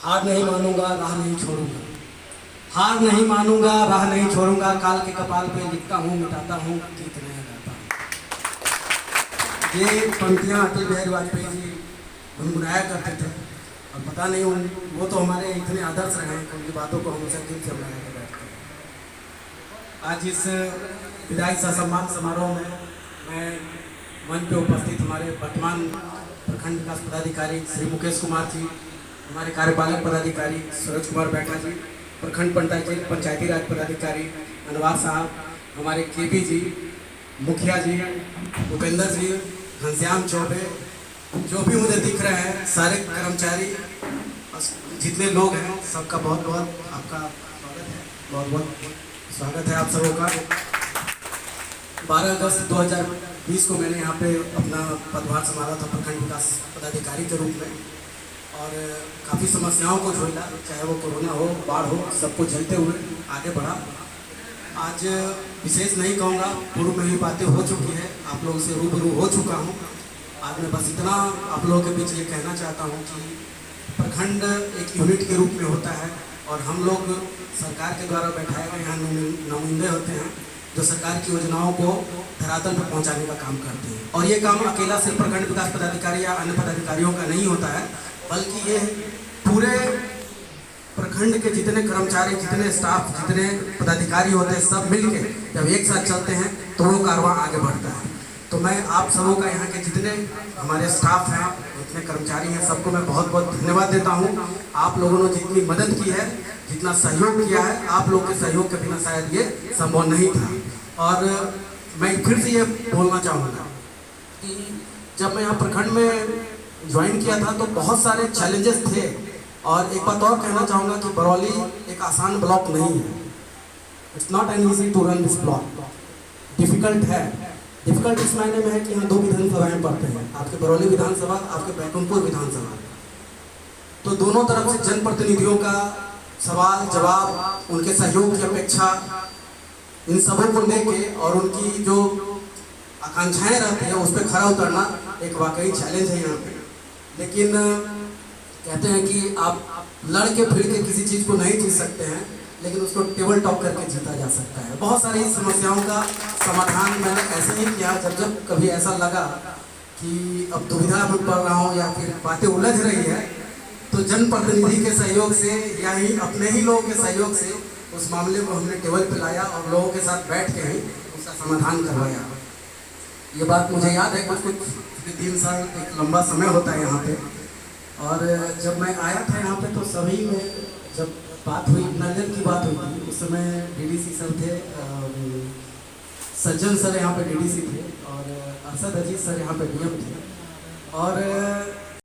हार नहीं मानूंगा, राह नहीं छोड़ूंगा। हार नहीं मानूंगा, राह नहीं छोड़ूंगा। काल के कपाल पे लिखता हूँ, मिटाता हूँ, गीत नया गाता हूँ। ये पंक्तियाँ अटल बिहारी वाजपेयी जी गुनगुनाया करते थे। और पता नहीं वो तो हमारे इतने आदर्श रहे हैं कि उनकी बातों को हमेशा दिल से बनाया के बैठते हैं। आज इस विदाई सम्मान समारोह में मैं मंच पे उपस्थित हमारे वर्तमान प्रखंड विकास पदाधिकारी श्री मुकेश कुमार जी, हमारे कार्यपालक पदाधिकारी सूरज कुमार बैठा जी, प्रखंड पंचायती राज पदाधिकारी अनवार साहब, हमारे केपी जी, मुखिया जी, भूपेंद्र जी, घनश्याम चौबे, जो भी मुझे दिख रहे हैं सारे कर्मचारी, जितने लोग हैं, सबका बहुत बहुत आपका स्वागत है। बहुत बहुत स्वागत है आप सबों का। 12 अगस्त 2020 को मैंने यहाँ पे अपना पदभार संभाला था प्रखंड विकास पदाधिकारी के रूप में, और काफ़ी समस्याओं को झेला, चाहे वो कोरोना हो, बाढ़ हो, सबको झेलते हुए आगे बढ़ा। आज विशेष नहीं कहूँगा, पूर्व में ही बातें हो चुकी है, आप लोगों से रूबरू हो चुका हूँ। आज मैं बस इतना आप लोगों के बीच ये कहना चाहता हूँ कि प्रखंड एक यूनिट के रूप में होता है, और हम लोग सरकार के द्वारा बैठाए गए यहाँ नुमाइंदे होते हैं जो सरकार की योजनाओं को धरातल पर पहुँचाने का काम करते हैं। और ये काम अकेला सिर्फ प्रखंड विकास पदाधिकारी या अन्य पदाधिकारियों का नहीं होता है, बल्कि ये पूरे प्रखंड के जितने कर्मचारी, जितने स्टाफ, जितने पदाधिकारी होते हैं, सब मिलके जब एक साथ चलते हैं तो वो कारवां आगे बढ़ता है। तो मैं आप सबों का, यहाँ के जितने हमारे स्टाफ हैं, जितने कर्मचारी हैं, सबको मैं बहुत बहुत धन्यवाद देता हूँ। आप लोगों ने जितनी मदद की है, जितना सहयोग किया है, आप लोग के सहयोग के बिना शायद ये संभव नहीं था। और मैं फिर से ये बोलना चाहूँगा कि जब मैं यहाँ प्रखंड में ज्वाइन किया था तो बहुत सारे चैलेंजेस थे। और एक बात और कहना चाहूँगा कि बरौली एक आसान ब्लॉक नहीं है। It's not an easy to run this block. Difficult है। डिफिकल्ट इस मायने में है कि यहाँ 2 विधानसभाएं पड़ते हैं, आपके बरौली विधानसभा, आपके बैकुंठपुर विधानसभा। तो दोनों तरफ से जनप्रतिनिधियों का सवाल जवाब, उनके सहयोग की अपेक्षा, इन सबों को लेके और उनकी जो आकांक्षाएं रहती हैं उस पर खरा उतरना एक वाकई चैलेंज है यहाँ पे। लेकिन कहते हैं कि आप लड़ के फिर के किसी चीज़ को नहीं जीत सकते हैं, लेकिन उसको टेबल टॉप करके जीता जा सकता है। बहुत सारी समस्याओं का समाधान मैंने ऐसे ही किया, जब कभी ऐसा लगा कि अब दुविधा में पड़ रहा हूँ या फिर बातें उलझ रही है, तो जनप्रतिनिधि के सहयोग से या ही अपने ही लोगों के सहयोग से उस मामले को हमने टेबल पर लाया और लोगों के साथ बैठ के ही उसका समाधान करवाया। ये बात मुझे याद है, कुछ 3 साल एक लंबा समय होता है यहाँ पे। और जब मैं आया था यहाँ पे तो सभी में जब बात हुई, नजर की बात हुई थी, उस समय डीडीसी सर थे, सज्जन सर यहाँ पे डीडीसी थे, और अरशद अजीज सर यहाँ पे डीएम थे। और